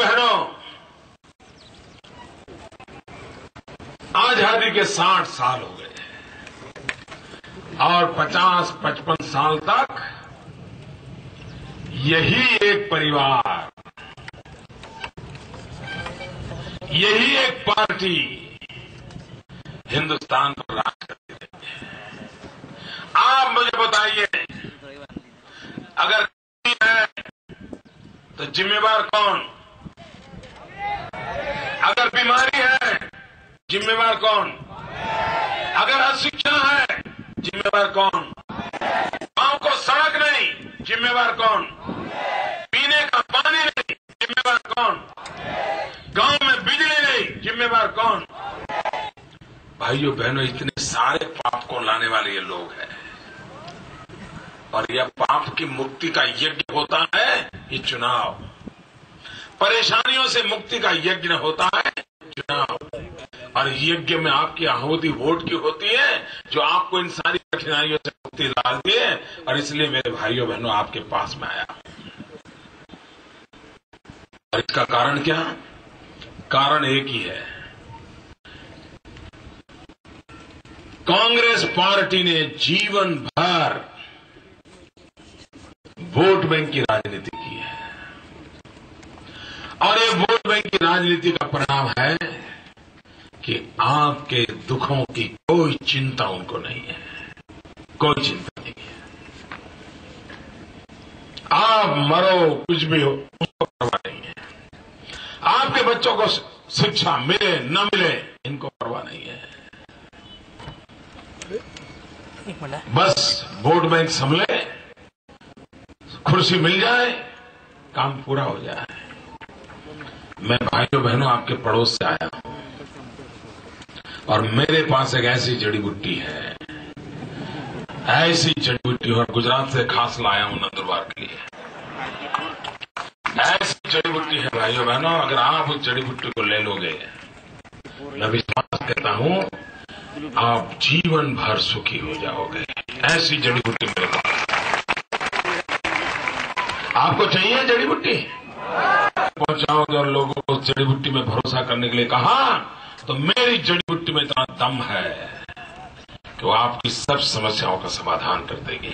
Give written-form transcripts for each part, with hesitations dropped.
बहनों, आजादी के 60 साल हो गए और 50-55 साल तक यही एक परिवार, यही एक पार्टी हिंदुस्तान पर राज करती रही। आप मुझे बताइए, अगर है तो जिम्मेवार कौन? अगर बीमारी है, जिम्मेवार कौन? अगर अशिक्षा है, जिम्मेवार कौन? गांव को सड़क नहीं, जिम्मेवार कौन? पीने का पानी नहीं, जिम्मेवार कौन? गांव में बिजली नहीं, जिम्मेवार कौन? भाइयों बहनों, इतने सारे पाप को लाने वाले ये लोग हैं और यह पाप की मुक्ति का यज्ञ होता है ये चुनाव। परेशानियों से मुक्ति का यज्ञ होता है चुनाव, और यज्ञ में आपकी आहुति वोट की होती है जो आपको इन सारी कठिनाइयों से मुक्ति दिलाती है। और इसलिए मेरे भाइयों बहनों आपके पास में आया। और इसका कारण क्या? कारण एक ही है, कांग्रेस पार्टी ने जीवन भर वोट बैंक की राजनीति की है और ये वोट बैंक की राजनीति का परिणाम है कि आपके दुखों की कोई चिंता उनको नहीं है, कोई चिंता नहीं है। आप मरो, कुछ भी हो, उसको परवाह नहीं है। आपके बच्चों को शिक्षा मिले न मिले, इनको परवाह नहीं है। बस वोट बैंक संभले, कुर्सी मिल जाए, काम पूरा हो जाए। मैं भाइयों बहनों आपके पड़ोस से आया हूं और मेरे पास एक ऐसी जड़ी बूटी है, ऐसी जड़ी बूटी, और गुजरात से खास लाया हूं नंदुरबार के लिए। ऐसी जड़ी बूटी है भाइयों बहनों, अगर आप उस जड़ी बूटी को ले लोगे, मैं विश्वास करता हूं आप जीवन भर सुखी हो जाओगे। ऐसी जड़ी बूटी मेरे पास। आपको चाहिए जड़ी बूटी? पहुंचाओगे और लोगों को जड़ी बूटी में भरोसा करने के लिए कहा तो मेरी जड़ी बूटी में इतना दम है कि वो आपकी सब समस्याओं का समाधान कर देगी।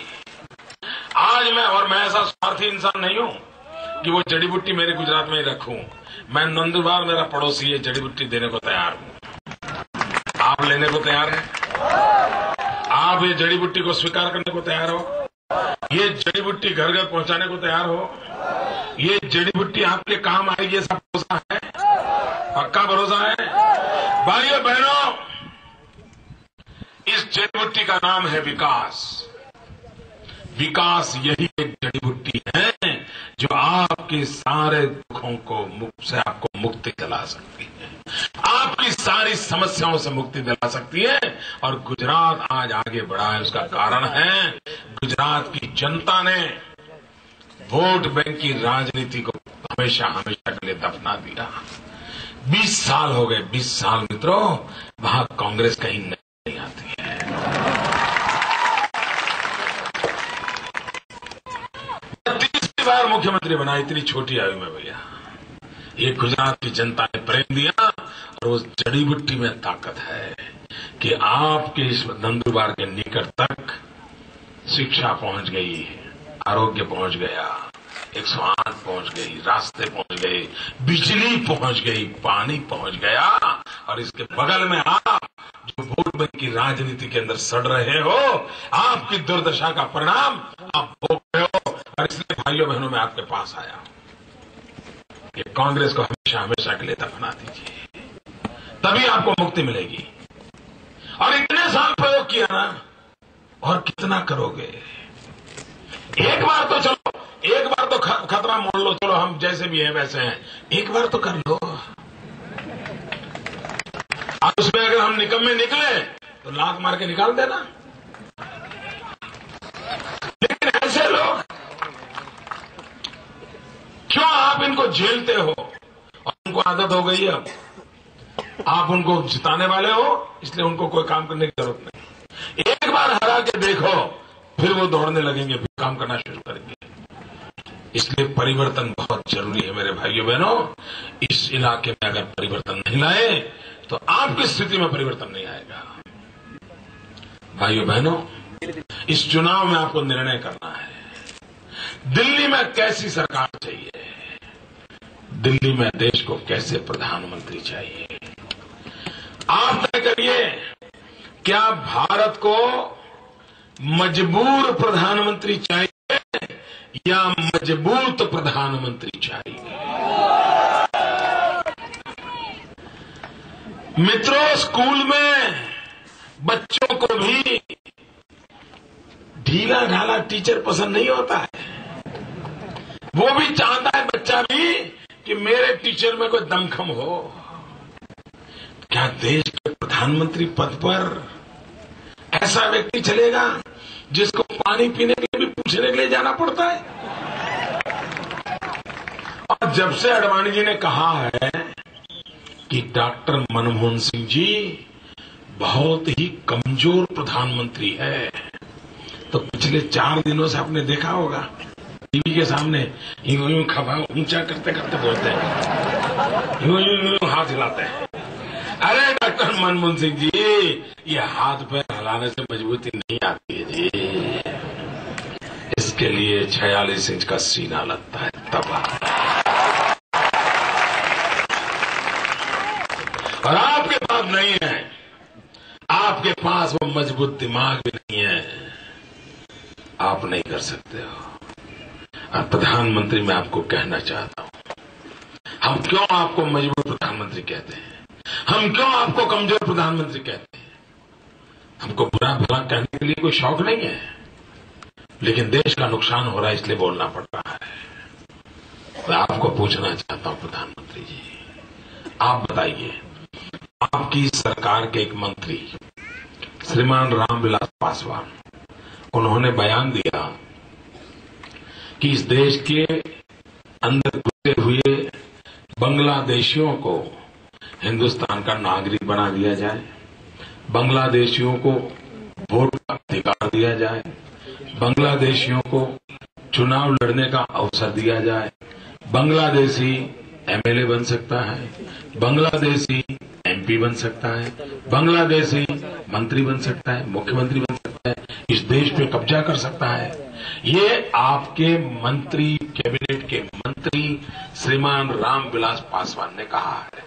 आज मैं ऐसा स्वार्थी इंसान नहीं हूं कि वो जड़ी बूटी मेरे गुजरात में ही रखूं। मैं नंदुरबार, मेरा पड़ोसी, ये जड़ी बूटी देने को तैयार हूं। आप लेने को तैयार हैं? आप ये जड़ी बूटी को स्वीकार करने को तैयार हो? ये जड़ी बूटी घर घर पहुंचाने को तैयार हो? ये जड़ी बूटी आपके काम आएगी, सब भरोसा है, पक्का भरोसा है। भाइयों बहनों, इस जड़ी बूटी का नाम है विकास। विकास यही एक जड़ी बूटी है जो आपके सारे दुखों को से आपको मुक्ति दिला सकती है, आपकी सारी समस्याओं से मुक्ति दिला सकती है। और गुजरात आज आगे बढ़ा है, उसका कारण है गुजरात की जनता ने वोट बैंक की राजनीति को हमेशा हमेशा के लिए दफना दिया। 20 साल हो गए, 20 साल मित्रों, वहां कांग्रेस कहीं नहीं आती है। तीसरी बार मुख्यमंत्री बना, इतनी छोटी आयु में भैया। ये गुजरात की जनता ने प्रेम दिया और उस जड़ी बूटी में ताकत है कि आपके इस नंदुरबार के निकट तक शिक्षा पहुंच गई, आरोग्य पहुंच गया, 108 पहुंच गई, रास्ते पहुंच गए, बिजली पहुंच गई, पानी पहुंच गया। और इसके बगल में आप जो वोट बैंक की राजनीति के अंदर सड़ रहे हो, आपकी दुर्दशा का परिणाम आप भोग रहे हो। और इसलिए भाइयों बहनों में आपके पास आया, ये कांग्रेस को हमेशा हमेशा के लिए दफना दीजिए, तभी आपको मुक्ति मिलेगी। और इतने साल प्रयोग किया ना, और कितना करोगे? एक बार तो चलो, एक बार तो खतरा मोड़ लो, चलो हम जैसे भी हैं वैसे हैं, एक बार तो कर लो। और उसमें अगर हम निकम्मे निकले तो लात मार के निकाल देना। लेकिन ऐसे लोग क्यों आप इनको झेलते हो? और उनको आदत हो गई है, अब आप उनको जिताने वाले हो, इसलिए उनको कोई काम करने की जरूरत नहीं। एक बार हरा के देखो, फिर वो दौड़ने लगेंगे, फिर काम करना शुरू करेंगे। इसलिए परिवर्तन बहुत जरूरी है मेरे भाइयों बहनों। इस इलाके में अगर परिवर्तन नहीं लाए तो आपकी स्थिति में परिवर्तन नहीं आएगा। भाइयों बहनों, इस चुनाव में आपको निर्णय करना है, दिल्ली में कैसी सरकार चाहिए, दिल्ली में देश को कैसे प्रधानमंत्री चाहिए। आप तय करिए, क्या भारत को मजबूर प्रधानमंत्री चाहिए या मजबूत प्रधानमंत्री चाहिए। मित्रों, स्कूल में बच्चों को भी ढीला ढाला टीचर पसंद नहीं होता है। वो भी चाहता है बच्चा भी कि मेरे टीचर में कोई दमखम हो। क्या देश के प्रधानमंत्री पद पर ऐसा व्यक्ति चलेगा जिसको पानी पीने के लिए भी पूछने के लिए जाना पड़ता है? और जब से अडवाणी जी ने कहा है कि डॉक्टर मनमोहन सिंह जी बहुत ही कमजोर प्रधानमंत्री है, तो पिछले 4 दिनों से आपने देखा होगा टीवी के सामने यूं खभा ऊंचा करते करते बोलते हैं, यूं हाथ हिलाते हैं। अरे डॉक्टर मनमोहन सिंह जी, ये हाथ पैर हिलाने से मजबूती नहीं आती है जी, इसके लिए 46 इंच का सीना लगता है तब। और आपके पास नहीं है, आपके पास वो मजबूत दिमाग भी नहीं है, आप नहीं कर सकते हो। और प्रधानमंत्री मैं आपको कहना चाहता हूं, हम क्यों आपको मजबूत प्रधानमंत्री कहते हैं, हम क्यों आपको कमजोर प्रधानमंत्री कहते हैं। हमको बुरा भला कहने के लिए कोई शौक नहीं है, लेकिन देश का नुकसान हो रहा है इसलिए बोलना पड़ रहा है। मैं आपको पूछना चाहता हूं प्रधानमंत्री जी, आप बताइए, आपकी सरकार के एक मंत्री श्रीमान रामविलास पासवान, उन्होंने बयान दिया कि इस देश के अंदर घुसे हुए बांग्लादेशियों को हिंदुस्तान का नागरिक बना दिया जाए, बांग्लादेशियों को वोट का अधिकार दिया जाए, बांग्लादेशियों को चुनाव लड़ने का अवसर दिया जाए, बांग्लादेशी एमएलए बन सकता है, बांग्लादेशी एमपी बन सकता है, बांग्लादेशी मंत्री बन सकता है, मुख्यमंत्री बन सकता है, इस देश पे कब्जा कर सकता है। ये आपके मंत्री, कैबिनेट के मंत्री श्रीमान रामविलास पासवान ने कहा है।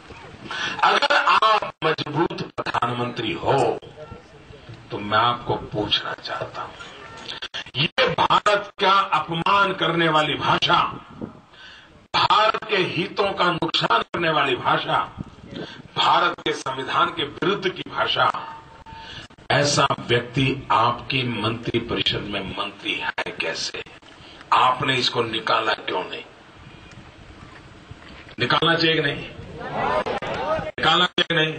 अगर आप मजबूत प्रधानमंत्री हो तो मैं आपको पूछना चाहता हूं, ये भारत का अपमान करने वाली भाषा, भारत के हितों का नुकसान करने वाली भाषा, भारत के संविधान के विरुद्ध की भाषा, ऐसा व्यक्ति आपकी मंत्री परिषद में मंत्री है कैसे? आपने इसको निकाला क्यों नहीं? निकालना चाहिए कि नहीं? निकालना चाहिए नहीं?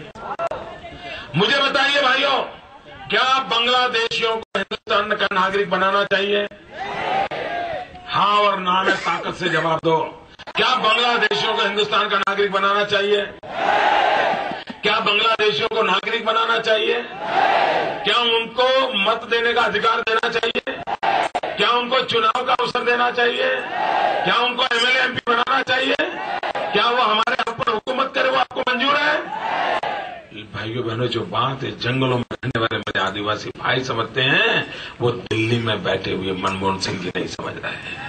मुझे बताइए भाइयों, क्या बांग्लादेशियों को हिंदुस्तान का नागरिक बनाना चाहिए? हाँ और ना में ताकत से जवाब दो। क्या बांग्लादेशियों को हिंदुस्तान का नागरिक बनाना चाहिए? क्या बांग्लादेशियों को नागरिक बनाना चाहिए? क्या उनको मत देने का अधिकार देना चाहिए? क्या उनको चुनाव का अवसर देना चाहिए? क्या उनको एमएलए एमपी बनाना चाहिए? क्या वो हमारे यहाँ पर हुकूमत करे, वो आपको मंजूर है? भाइयों बहनों, जो बात है जंगलों में रहने वाले मेरे आदिवासी भाई समझते हैं, वो दिल्ली में बैठे हुए मनमोहन सिंह जी नहीं समझ रहे हैं।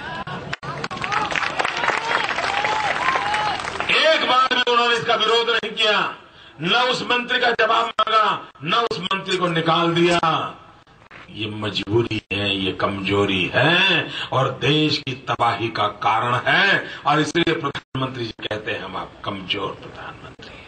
एक बार भी उन्होंने इसका विरोध नहीं किया, न उस मंत्री का जवाब मांगा, न उस मंत्री को निकाल दिया। ये मजबूरी है, ये कमजोरी है और देश की तबाही का कारण है। और इसलिए प्रधानमंत्री जी कहते हैं हम आप कमजोर प्रधानमंत्री।